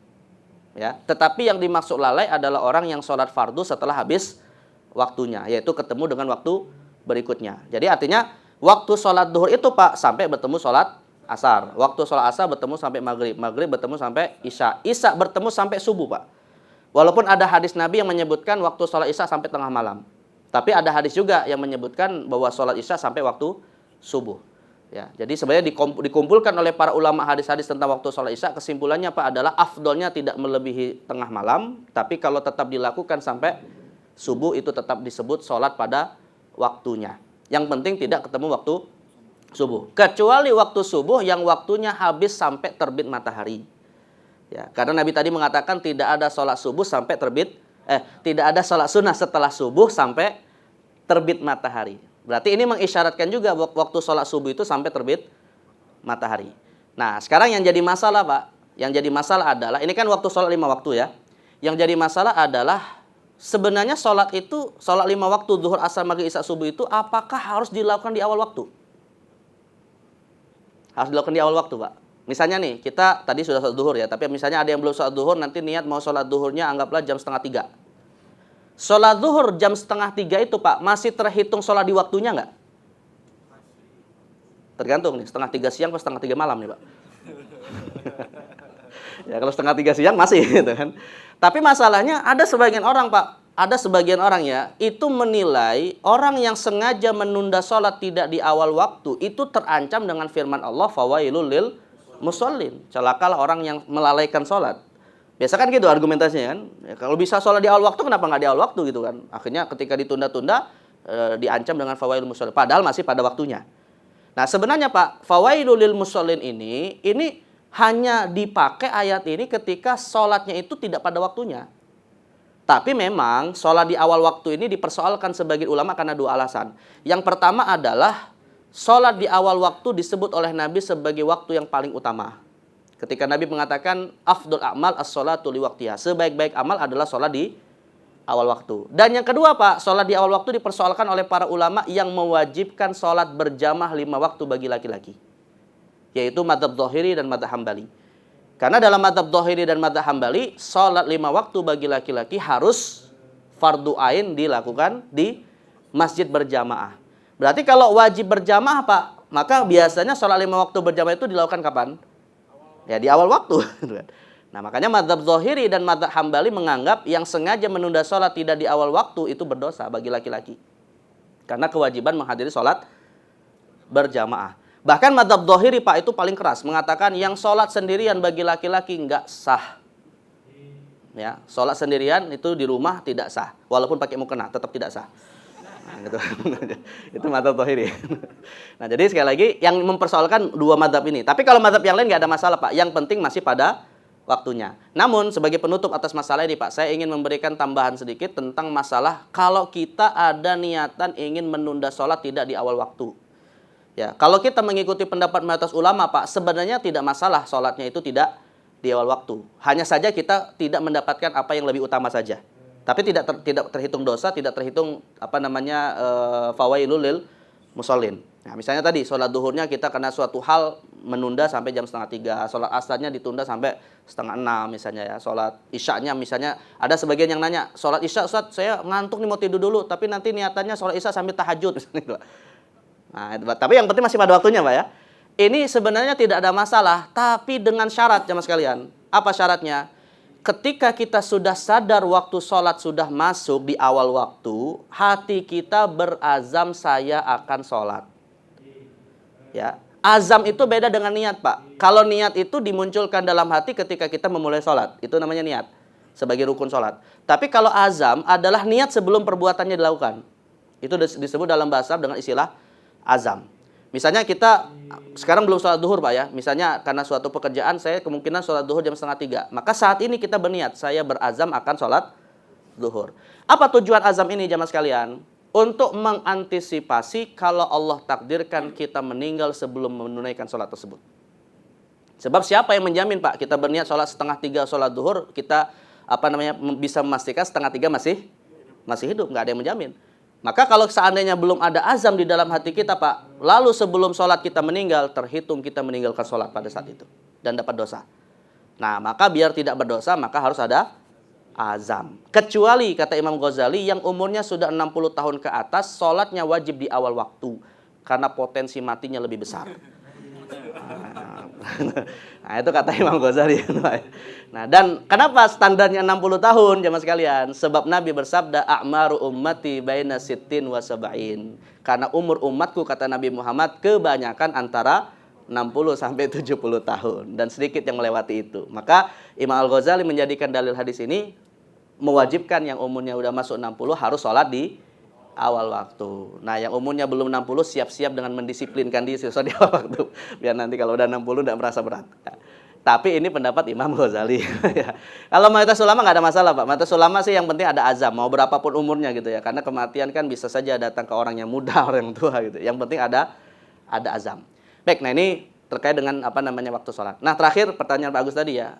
Ya, tetapi yang dimaksud lalai adalah orang yang sholat fardu setelah habis waktunya, yaitu ketemu dengan waktu berikutnya. Jadi artinya waktu sholat duhur itu, Pak, sampai bertemu sholat asar. Waktu sholat asar bertemu sampai maghrib. Maghrib bertemu sampai isya. Isya bertemu sampai subuh, Pak. Walaupun ada hadis Nabi yang menyebutkan waktu sholat isya sampai tengah malam. Tapi ada hadis juga yang menyebutkan bahwa sholat isya sampai waktu subuh. Ya, jadi sebenarnya dikumpulkan oleh para ulama hadis-hadis tentang waktu sholat isya. Kesimpulannya, Pak, adalah afdolnya tidak melebihi tengah malam. Tapi kalau tetap dilakukan sampai subuh itu tetap disebut sholat pada waktunya. Yang penting tidak ketemu waktu subuh. Kecuali waktu subuh yang waktunya habis sampai terbit matahari. Ya, karena Nabi tadi mengatakan tidak ada sholat subuh sampai tidak ada sholat sunnah setelah subuh sampai terbit matahari. Berarti ini mengisyaratkan juga waktu sholat subuh itu sampai terbit matahari. Nah, sekarang yang jadi masalah, Pak, yang jadi masalah adalah, ini kan waktu sholat 5 waktu ya. Yang jadi masalah adalah sebenarnya sholat 5 waktu, zuhur, asar, maghrib, isya, subuh itu apakah harus dilakukan di awal waktu? Harus dilakukan di awal waktu, Pak. Misalnya nih, kita tadi sudah sholat duhur ya, tapi misalnya ada yang belum sholat duhur, nanti niat mau sholat duhurnya anggaplah jam 2:30. Sholat duhur jam 2:30 itu, Pak, masih terhitung sholat di waktunya nggak? Tergantung nih, 2:30 siang atau 2:30 malam nih, Pak. Ya, kalau 2:30 siang masih gitu kan. Tapi masalahnya ada sebagian orang, Pak, ada sebagian orang ya, itu menilai orang yang sengaja menunda sholat tidak di awal waktu, itu terancam dengan firman Allah, fawailul lil musallin. Celakalah orang yang melalaikan sholat. Biasa kan gitu argumentasinya kan. Ya, kalau bisa sholat di awal waktu, kenapa nggak di awal waktu gitu kan. Akhirnya ketika ditunda-tunda, diancam dengan fawailul musallin. Padahal masih pada waktunya. Nah sebenarnya Pak, fawailul lil musallin ini hanya dipakai ayat ini ketika sholatnya itu tidak pada waktunya. Tapi memang sholat di awal waktu ini dipersoalkan sebagian ulama karena dua alasan. Yang pertama adalah sholat di awal waktu disebut oleh Nabi sebagai waktu yang paling utama. Ketika Nabi mengatakan afdul a'mal as-sholatu li waqtiha. Sebaik-baik amal adalah sholat di awal waktu. Dan yang kedua Pak, sholat di awal waktu dipersoalkan oleh para ulama yang mewajibkan sholat berjamaah 5 waktu bagi laki-laki. Yaitu madzhab Dzahiri dan madzhab Hambali. Karena dalam madzhab Dzahiri dan madzhab Hambali, sholat 5 waktu bagi laki-laki harus fardu ain dilakukan di masjid berjamaah. Berarti kalau wajib berjamaah Pak, maka biasanya sholat 5 waktu berjamaah itu dilakukan kapan? Ya di awal waktu. Nah makanya madzhab Dzahiri dan madzhab Hambali menganggap yang sengaja menunda sholat tidak di awal waktu itu berdosa bagi laki-laki. Karena kewajiban menghadiri sholat berjamaah. Bahkan madzhab Dzahiri Pak itu paling keras, mengatakan yang sholat sendirian bagi laki-laki nggak sah. Ya, sholat sendirian itu di rumah tidak sah, walaupun pakai mukena tetap tidak sah. Nah, gitu. Itu madzhab Dzahiri. Nah, jadi sekali lagi yang mempersoalkan dua madzhab ini. Tapi kalau madzhab yang lain nggak ada masalah Pak. Yang penting masih pada waktunya. Namun sebagai penutup atas masalah ini Pak, saya ingin memberikan tambahan sedikit tentang masalah kalau kita ada niatan ingin menunda sholat tidak di awal waktu. Ya, kalau kita mengikuti pendapat mayoritas ulama Pak, sebenarnya tidak masalah sholatnya itu tidak di awal waktu. Hanya saja kita tidak mendapatkan apa yang lebih utama saja. Tapi tidak terhitung dosa, tidak terhitung fawailul lil musallin. Nah, misalnya tadi sholat duhurnya kita karena suatu hal menunda sampai jam 2:30, sholat asarnya ditunda sampai 5:30 misalnya ya. Sholat isya'nya misalnya ada sebagian yang nanya, sholat isya Ustaz, saya ngantuk nih mau tidur dulu, tapi nanti niatannya sholat isya sambil tahajud misalnya. Nah, tapi yang penting masih pada waktunya Pak ya. Ini sebenarnya tidak ada masalah, tapi dengan syarat jemaah sekalian. Apa syaratnya? Ketika kita sudah sadar waktu sholat sudah masuk di awal waktu, hati kita berazam saya akan sholat. Ya, azam itu beda dengan niat Pak. Kalau niat itu dimunculkan dalam hati ketika kita memulai sholat, itu namanya niat sebagai rukun sholat. Tapi kalau azam adalah niat sebelum perbuatannya dilakukan. Itu disebut dalam bahasa dengan istilah azam. Misalnya kita sekarang belum sholat duhur Pak ya. Misalnya karena suatu pekerjaan saya kemungkinan sholat duhur jam 2:30. Maka saat ini kita berniat, saya berazam akan sholat duhur. Apa tujuan azam ini jamaah sekalian? Untuk mengantisipasi kalau Allah takdirkan kita meninggal sebelum menunaikan sholat tersebut. Sebab siapa yang menjamin Pak kita berniat sholat 2:30 sholat duhur, kita bisa memastikan 2:30 masih hidup, nggak ada yang menjamin. Maka kalau seandainya belum ada azam di dalam hati kita Pak, lalu sebelum sholat kita meninggal, terhitung kita meninggalkan sholat pada saat itu. Dan dapat dosa. Nah maka biar tidak berdosa, maka harus ada azam. Kecuali kata Imam Ghazali yang umurnya sudah 60 tahun ke atas, sholatnya wajib di awal waktu. Karena potensi matinya lebih besar. Nah itu kata Imam Ghazali. Nah dan kenapa standarnya 60 tahun jamaah sekalian? Sebab Nabi bersabda a'maru ummati baina sittin wa sab'in. Karena umur umatku kata Nabi Muhammad kebanyakan antara 60 sampai 70 tahun dan sedikit yang melewati itu. Maka Imam Al-Ghazali menjadikan dalil hadis ini mewajibkan yang umurnya udah masuk 60 harus sholat di awal waktu. Nah, yang umurnya belum 60 siap-siap dengan mendisiplinkan diri di awal waktu. Biar nanti kalau udah 60 tidak merasa berat. Tapi ini pendapat Imam Ghazali. Kalau mayoritas ulama nggak ada masalah Pak. Mayoritas ulama sih yang penting ada azam. Mau berapapun umurnya gitu ya. Karena kematian kan bisa saja datang ke orang yang muda, orang yang tua gitu. Yang penting ada azam. Baik, nah ini terkait dengan waktu sholat. Nah terakhir pertanyaan Pak Agus tadi ya.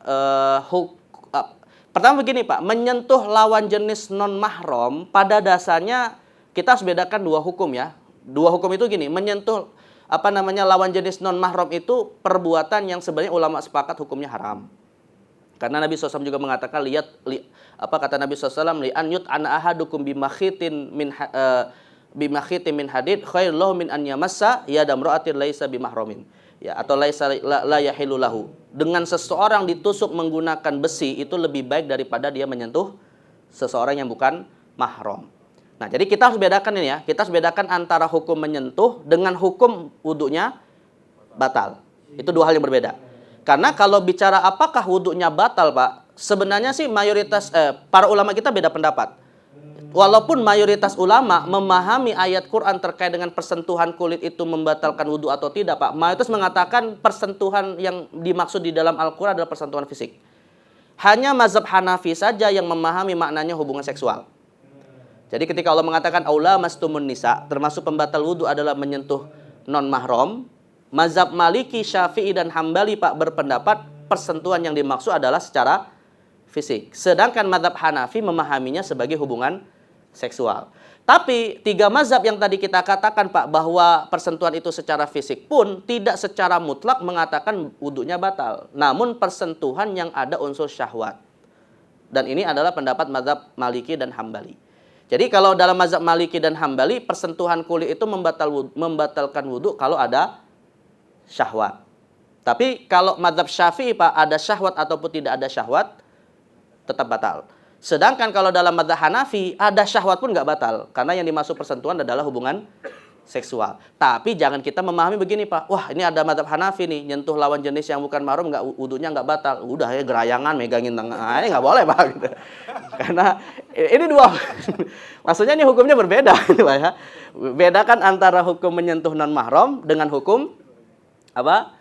Pertama begini Pak. Menyentuh lawan jenis non-mahram pada dasarnya kita harus bedakan dua hukum ya. Dua hukum itu gini, menyentuh lawan jenis non mahram itu perbuatan yang sebenarnya ulama sepakat hukumnya haram. Karena Nabi SAW juga mengatakan kata Nabi SAW li an yut'ana ahadukum bimakhitin min hadid khairul lahu min an yamassa yada imra'atin laisa bimahramin. Ya, atau laisa la yahilu lahu. Dengan seseorang ditusuk menggunakan besi itu lebih baik daripada dia menyentuh seseorang yang bukan mahram. Nah, jadi kita harus bedakan ini ya. Kita harus bedakan antara hukum menyentuh dengan hukum wudunya batal. Itu dua hal yang berbeda. Karena kalau bicara apakah wudunya batal, Pak, sebenarnya sih mayoritas para ulama kita beda pendapat. Walaupun mayoritas ulama memahami ayat Quran terkait dengan persentuhan kulit itu membatalkan wudu atau tidak, Pak, mayoritas mengatakan persentuhan yang dimaksud di dalam Al-Quran adalah persentuhan fisik. Hanya mazhab Hanafi saja yang memahami maknanya hubungan seksual. Jadi ketika Allah mengatakan aula mastumun nisa, termasuk pembatal wudu adalah menyentuh non mahram, mazhab Maliki, Syafi'i dan Hambali, Pak, berpendapat persentuhan yang dimaksud adalah secara fisik. Sedangkan mazhab Hanafi memahaminya sebagai hubungan seksual. Tapi tiga mazhab yang tadi kita katakan, Pak, bahwa persentuhan itu secara fisik pun tidak secara mutlak mengatakan wudunya batal. Namun persentuhan yang ada unsur syahwat. Dan ini adalah pendapat mazhab Maliki dan Hambali. Jadi kalau dalam mazhab Maliki dan Hambali, persentuhan kulit itu membatalkan wudu kalau ada syahwat. Tapi kalau mazhab Syafi'i, Pak, ada syahwat ataupun tidak ada syahwat, tetap batal. Sedangkan kalau dalam mazhab Hanafi, ada syahwat pun nggak batal. Karena yang dimaksud persentuhan adalah hubungan seksual. Tapi jangan kita memahami begini, Pak. Wah, ini ada mazhab Hanafi nih, nyentuh lawan jenis yang bukan mahram, wudunya nggak batal. Udah ya, gerayangan, megangin tangan. Ini nggak boleh, Pak. Gitu. Karena ini dua. Maksudnya ini hukumnya berbeda. Pak, ya. Bedakan antara hukum menyentuh non mahram dengan hukum apa?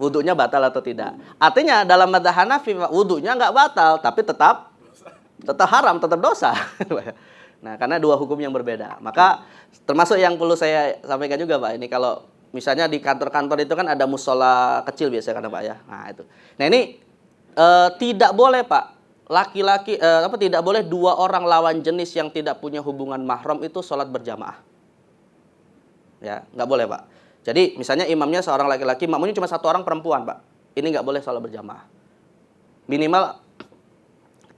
Wudunya batal atau tidak. Artinya dalam mazhab Hanafi, wudunya nggak batal, tapi tetap haram, tetap dosa. Nah, karena dua hukum yang berbeda. Maka termasuk yang perlu saya sampaikan juga, Pak, ini kalau misalnya di kantor-kantor itu kan ada musola kecil biasanya kan, Pak, ya. Nah, itu. Nah, ini tidak boleh, Pak, laki-laki tidak boleh dua orang lawan jenis yang tidak punya hubungan mahram itu sholat berjamaah. Ya, nggak boleh, Pak. Jadi misalnya imamnya seorang laki-laki, makmumnya cuma satu orang perempuan, Pak. Ini nggak boleh sholat berjamaah. Minimal.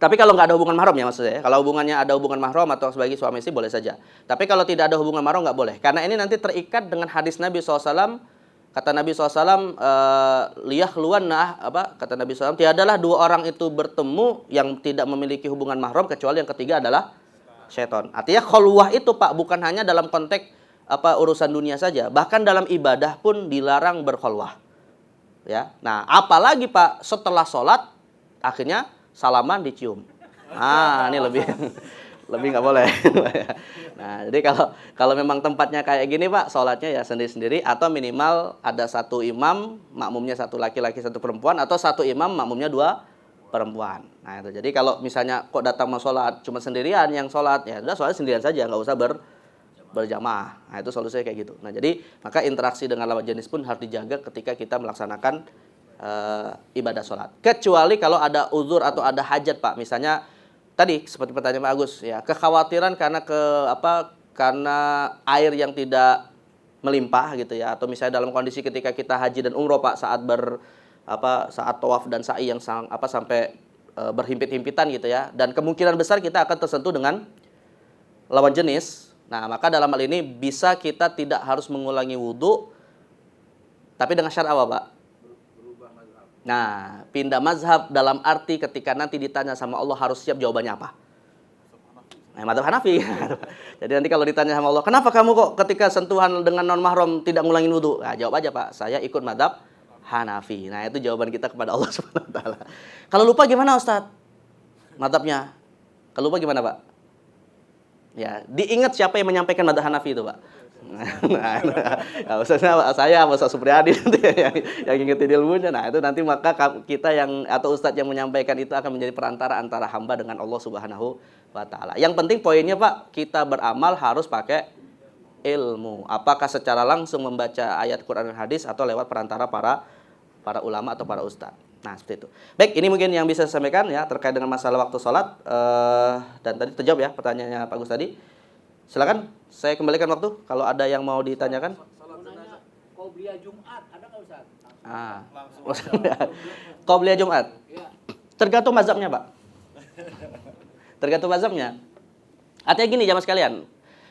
Tapi kalau nggak ada hubungan mahram ya maksud saya. Kalau hubungannya ada hubungan mahram atau sebagai suami istri boleh saja. Tapi kalau tidak ada hubungan mahram nggak boleh. Karena ini nanti terikat dengan hadis Nabi SAW. Kata Nabi SAW, liyahluwanna, kata Nabi SAW, tiadalah dua orang itu bertemu yang tidak memiliki hubungan mahram kecuali yang ketiga adalah syaitan. Artinya khulwah itu, Pak, bukan hanya dalam konteks urusan dunia saja. Bahkan dalam ibadah pun dilarang berkhulwah. Ya. Nah, apalagi, Pak, setelah sholat akhirnya salaman dicium. Ini lebih nggak boleh. Nah, jadi kalau memang tempatnya kayak gini, Pak, sholatnya ya sendiri-sendiri atau minimal ada satu imam, makmumnya satu laki-laki, satu perempuan, atau satu imam, makmumnya dua perempuan. Nah, itu. Jadi kalau misalnya kok datang mau sholat cuma sendirian yang sholat, ya udah sholat sendirian saja, nggak usah berjamaah. Nah, itu solusinya kayak gitu. Nah, jadi maka interaksi dengan lawan jenis pun harus dijaga ketika kita melaksanakan ibadah sholat. Kecuali kalau ada uzur atau ada hajat, Pak. Misalnya tadi seperti pertanyaan Pak Agus, ya, kekhawatiran karena air yang tidak melimpah gitu ya, atau misalnya dalam kondisi ketika kita haji dan umroh, Pak, saat saat tawaf dan sa'i yang sampai berhimpit-himpitan gitu ya, dan kemungkinan besar kita akan tersentuh dengan lawan jenis. Nah, maka dalam hal ini bisa kita tidak harus mengulangi wudu, tapi dengan syarat apa, Pak? Nah, pindah mazhab dalam arti ketika nanti ditanya sama Allah harus siap jawabannya apa. Nah, mazhab Hanafi. Jadi nanti kalau ditanya sama Allah, kenapa kamu kok ketika sentuhan dengan non mahram tidak ngulangin wudu? Nah, jawab aja, Pak, saya ikut mazhab Hanafi. Nah, itu jawaban kita kepada Allah Subhanahu wa taala. Kalau lupa gimana, Ustaz? Mazhabnya. Kalau lupa gimana, Pak? Ya, diingat siapa yang menyampaikan mazhab Hanafi itu, Pak. Nah, saya Ustaz Supriyadi yang ingetin ilmunya. Nah, itu nanti maka kita atau ustadz yang menyampaikan itu akan menjadi perantara antara hamba dengan Allah Subhanahu wa taala. Yang penting poinnya, Pak, kita beramal harus pakai ilmu. Apakah secara langsung membaca ayat Quran dan hadis atau lewat perantara para ulama atau para ustadz. Nah, seperti itu. Baik, ini mungkin yang bisa saya sampaikan ya terkait dengan masalah waktu sholat, dan tadi terjawab ya pertanyaannya Pak Gus tadi. Silakan, saya kembalikan waktu kalau ada yang mau ditanyakan. Qobliyah Jumat, ada nggak, Ustaz? Qobliyah Jumat. Tergantung mazhabnya, Pak. Tergantung mazhabnya. Artinya gini, jamaah sekalian.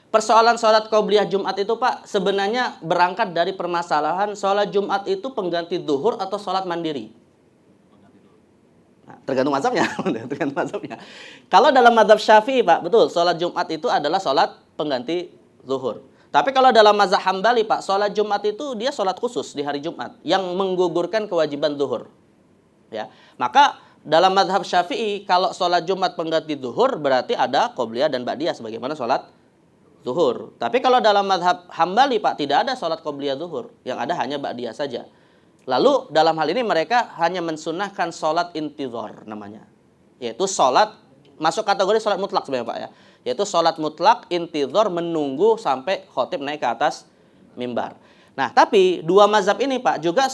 Persoalan sholat qobliyah Jumat itu, Pak, sebenarnya berangkat dari permasalahan sholat Jumat itu pengganti zuhur atau sholat mandiri. Nah, tergantung mazhabnya. Tergantung mazhabnya. Kalau dalam mazhab Syafi'i, Pak, betul, sholat Jumat itu adalah sholat pengganti zuhur. Tapi kalau dalam mazhab Hambali, Pak, sholat Jumat itu dia sholat khusus di hari Jumat yang menggugurkan kewajiban zuhur. Ya, maka dalam mazhab Syafi'i kalau sholat Jumat pengganti zuhur berarti ada qobliyah dan ba'diyah sebagaimana sholat zuhur. Tapi kalau dalam mazhab Hambali, Pak, tidak ada sholat qobliyah zuhur, yang ada hanya ba'diyah saja. Lalu dalam hal ini mereka hanya mensunahkan sholat intizar namanya, yaitu sholat masuk kategori sholat mutlak sebenarnya, Pak, ya, yaitu sholat mutlak intizar, menunggu sampai khotib naik ke atas mimbar. Nah, tapi dua mazhab ini, Pak, juga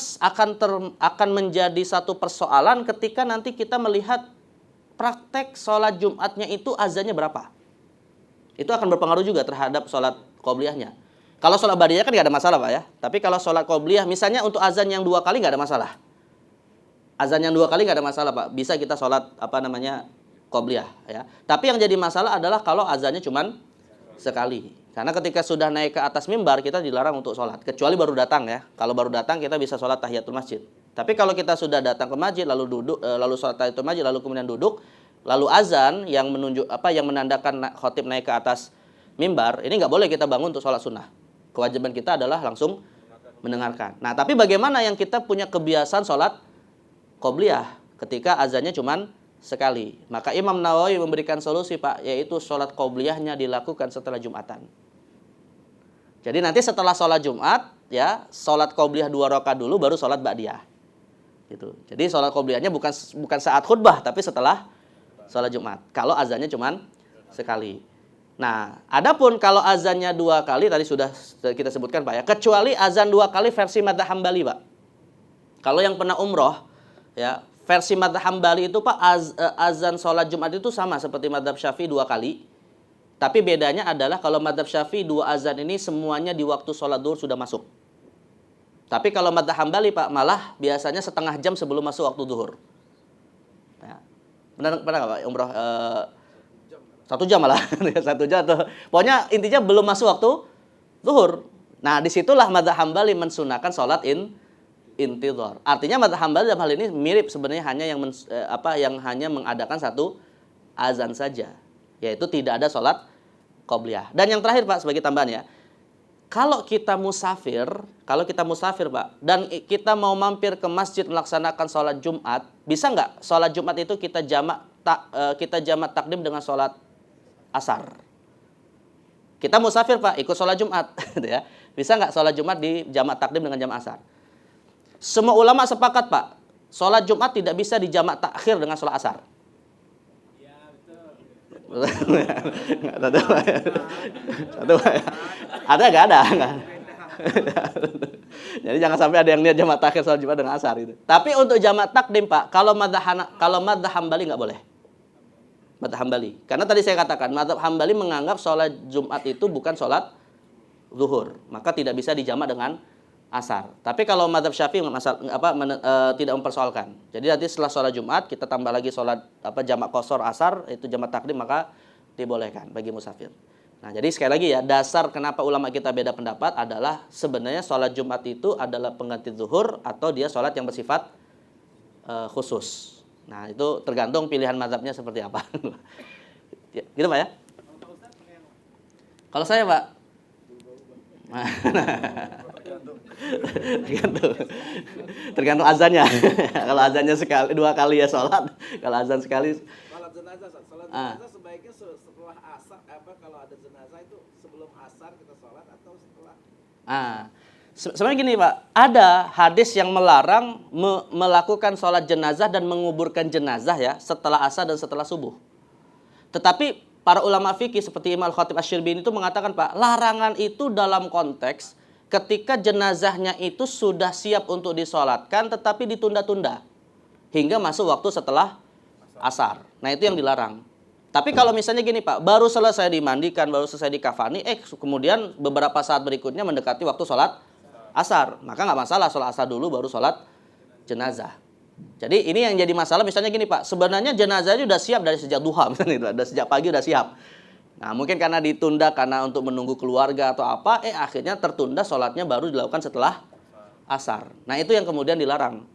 akan menjadi satu persoalan ketika nanti kita melihat praktek sholat Jumatnya itu azannya berapa. Itu akan berpengaruh juga terhadap sholat qobliyahnya. Kalau sholat ba'diyah kan nggak ada masalah, Pak, ya. Tapi kalau sholat qobliyah, misalnya untuk azan yang 2 kali nggak ada masalah. Azan yang 2 kali nggak ada masalah, Pak. Bisa kita sholat qobliyah, ya. Tapi yang jadi masalah adalah kalau azannya cuman sekali. Karena ketika sudah naik ke atas mimbar kita dilarang untuk sholat, kecuali baru datang, ya. Kalau baru datang kita bisa sholat tahiyatul masjid. Tapi kalau kita sudah datang ke masjid lalu duduk, lalu sholat tahiyatul masjid lalu kemudian duduk, lalu azan yang yang menandakan khotib naik ke atas mimbar, ini nggak boleh kita bangun untuk sholat sunnah. Kewajiban kita adalah langsung mendengarkan. Nah, tapi bagaimana yang kita punya kebiasaan sholat qobliyah ketika azannya cuman sekali? Maka Imam Nawawi memberikan solusi, Pak, yaitu sholat qobliyahnya dilakukan setelah Jumatan. Jadi nanti setelah sholat Jumat, ya, sholat qobliyah 2 rakaat dulu, baru sholat ba'diyah. Gitu. Jadi sholat qobliyahnya bukan saat khutbah, tapi setelah sholat Jumat. Kalau azannya cuman sekali. Nah, adapun kalau azannya 2 kali, tadi sudah kita sebutkan, Pak, ya, kecuali azan 2 kali versi madzhab Hambali, Pak. Kalau yang pernah umroh, ya, versi madzhab Hambali itu, Pak, azan sholat Jumat itu sama seperti madzhab Syafi'i 2 kali. Tapi bedanya adalah kalau madzhab Syafi'i 2 azan ini semuanya di waktu sholat zuhur sudah masuk. Tapi kalau madzhab Hambali, Pak, malah biasanya setengah jam sebelum masuk waktu zuhur. Ya. Pernah nggak, Pak, umroh 1 jam malah, 1 jam atau pokoknya intinya belum masuk waktu zuhur. Nah, disitulah madzhab Hambali mensunahkan sholat intizar. Artinya madzhab Hambali dalam hal ini mirip sebenarnya, hanya yang hanya mengadakan 1 azan saja, yaitu tidak ada sholat qobliyah. Dan yang terakhir, Pak, sebagai tambahan, ya, kalau kita musafir, Pak, dan kita mau mampir ke masjid melaksanakan sholat Jumat, bisa nggak sholat Jumat itu kita jamak takdim dengan sholat asar? Kita musafir, Pak, ikut sholat Jumat, ya. Bisa nggak sholat Jumat di jamak takdim dengan jamak asar? Semua ulama sepakat, Pak, sholat Jumat tidak bisa di jamak takhir dengan sholat asar. Ya, betul. Ada nggak ada? Jadi jangan sampai ada yang niat jamak takhir sholat Jumat dengan asar itu. Tapi untuk jamak takdim, Pak, kalau madzhab Hambali nggak boleh. Madzhab Hambali. Karena tadi saya katakan madzhab Hambali menganggap sholat Jumat itu bukan sholat zuhur, maka tidak bisa dijamak dengan asar. Tapi kalau madzhab Syafi'i tidak mempersoalkan. Jadi nanti setelah sholat Jumat kita tambah lagi sholat jamak qashar asar, itu jamak takdim, maka dibolehkan bagi musafir. Nah, jadi sekali lagi, ya, dasar kenapa ulama kita beda pendapat adalah sebenarnya sholat Jumat itu adalah pengganti zuhur atau dia sholat yang bersifat khusus. Nah, itu tergantung pilihan mazhabnya seperti apa. Ya, gitu, Pak, ya. Kalau saya, Pak, tergantung azannya. Kalau azannya 2 kali ya sholat. Kalau azan sekali. Sholat jenazah sebaiknya setelah asar, kalau ada jenazah itu sebelum asar kita sholat atau setelah? Sebenarnya gini, Pak, ada hadis yang melarang melakukan sholat jenazah dan menguburkan jenazah, ya, setelah asar dan setelah subuh. Tetapi para ulama fikih seperti Imam Khatib Asy-Syirbini itu mengatakan, Pak, larangan itu dalam konteks ketika jenazahnya itu sudah siap untuk disolatkan tetapi ditunda-tunda hingga masuk waktu setelah asar. Nah, itu yang dilarang. Tapi kalau misalnya gini, Pak, baru selesai dimandikan, baru selesai dikafani, kemudian beberapa saat berikutnya mendekati waktu sholat asar, maka nggak masalah sholat asar dulu baru sholat jenazah. Jadi ini yang jadi masalah, misalnya gini, Pak, sebenarnya jenazah itu udah siap dari sejak duha, misalnya, udah sejak pagi udah siap. Nah, mungkin karena ditunda karena untuk menunggu keluarga atau apa, akhirnya tertunda sholatnya baru dilakukan setelah asar. Nah, itu yang kemudian dilarang.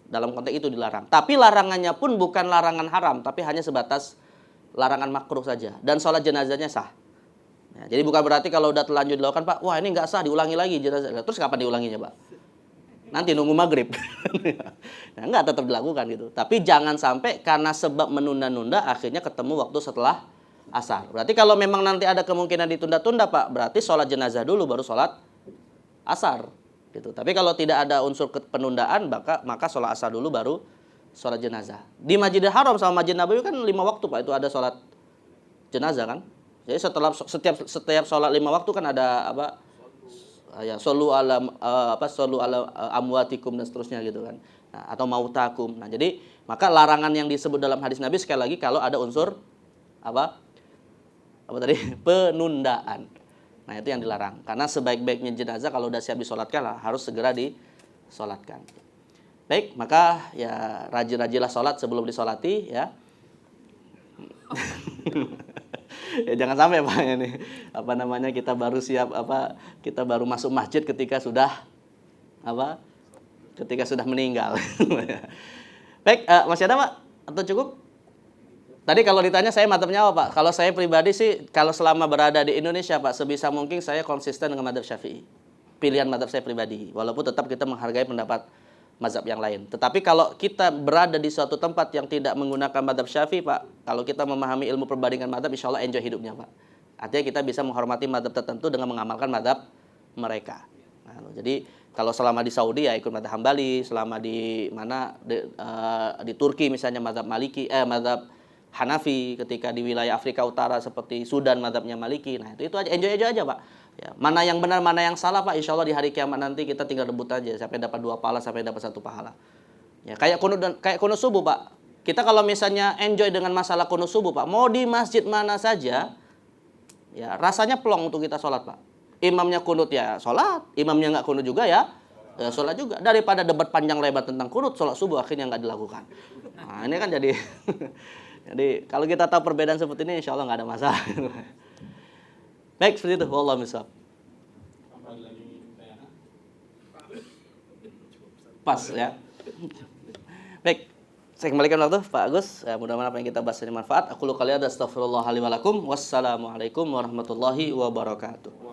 dalam konteks itu dilarang. Tapi larangannya pun bukan larangan haram, tapi hanya sebatas larangan makruh saja. Dan sholat jenazahnya sah. Ya, jadi bukan berarti kalau udah terlanjur dilakukan, Pak, wah ini nggak sah, diulangi lagi jenazah. Terus kapan diulanginya, Pak? Nanti nunggu maghrib. Nah, nggak, tetap dilakukan gitu. Tapi jangan sampai karena sebab menunda-nunda akhirnya ketemu waktu setelah asar. Berarti kalau memang nanti ada kemungkinan ditunda-tunda, Pak, berarti sholat jenazah dulu baru sholat asar. Gitu. Tapi kalau tidak ada unsur penundaan, maka sholat asar dulu baru sholat jenazah. Di Masjidil Haram sama Masjid Nabawi kan 5 waktu, Pak, itu ada sholat jenazah kan. Jadi setiap sholat 5 waktu kan ada apa? Ya, shollu ala amwatikum dan seterusnya gitu kan. Nah, atau mautakum. Nah, jadi maka larangan yang disebut dalam hadis Nabi sekali lagi kalau ada unsur apa tadi? Penundaan. Nah, itu yang dilarang. Karena sebaik-baiknya jenazah kalau udah siap disolatkan lah, harus segera disolatkan. Baik, maka ya rajin-rajinlah sholat sebelum disolati ya. Ya jangan sampai, Pak, ini kita baru siap kita baru masuk masjid ketika sudah meninggal. Baik, masih ada, Pak? Atau cukup? Tadi kalau ditanya saya madzhabnya apa, Pak? Kalau saya pribadi sih, kalau selama berada di Indonesia, Pak, sebisa mungkin saya konsisten dengan madzhab Syafi'i. Pilihan madzhab saya pribadi. Walaupun tetap kita menghargai pendapat mazhab yang lain. Tetapi kalau kita berada di suatu tempat yang tidak menggunakan madzhab Syafi'i, Pak, kalau kita memahami ilmu perbandingan madzhab, insya Allah enjoy hidupnya, Pak. Artinya kita bisa menghormati madzhab tertentu dengan mengamalkan madzhab mereka. Nah, jadi kalau selama di Saudi ya ikut madzhab Hambali, selama di di Turki misalnya madzhab Maliki, madzhab Hanafi, ketika di wilayah Afrika Utara seperti Sudan madzhabnya Maliki. Nah, itu aja, enjoy aja, Pak. Ya, mana yang benar, mana yang salah, Pak, insya Allah di hari kiamat nanti kita tinggal rebut aja sampai dapat 2 pahala, sampai dapat 1 pahala. Ya, kayak kunut subuh, Pak. Kita kalau misalnya enjoy dengan masalah kunut subuh, Pak, mau di masjid mana saja, ya rasanya plong untuk kita sholat, Pak. Imamnya kunut ya sholat, imamnya nggak kunut juga ya sholat juga. Daripada debat panjang lebar tentang kunut, sholat subuh akhirnya nggak dilakukan. Nah, ini kan jadi jadi kalau kita tahu perbedaan seperti ini, insya Allah nggak ada masalah. Baik, seperti itu. Wallahu a'lam. Pas ya. Baik, saya kembalikan waktu Pak Agus. Mudah-mudahan apa yang kita bahas ini manfaat. Aku lu kalian, astaghfirullah li wa lakum. Wassalamualaikum warahmatullahi wabarakatuh.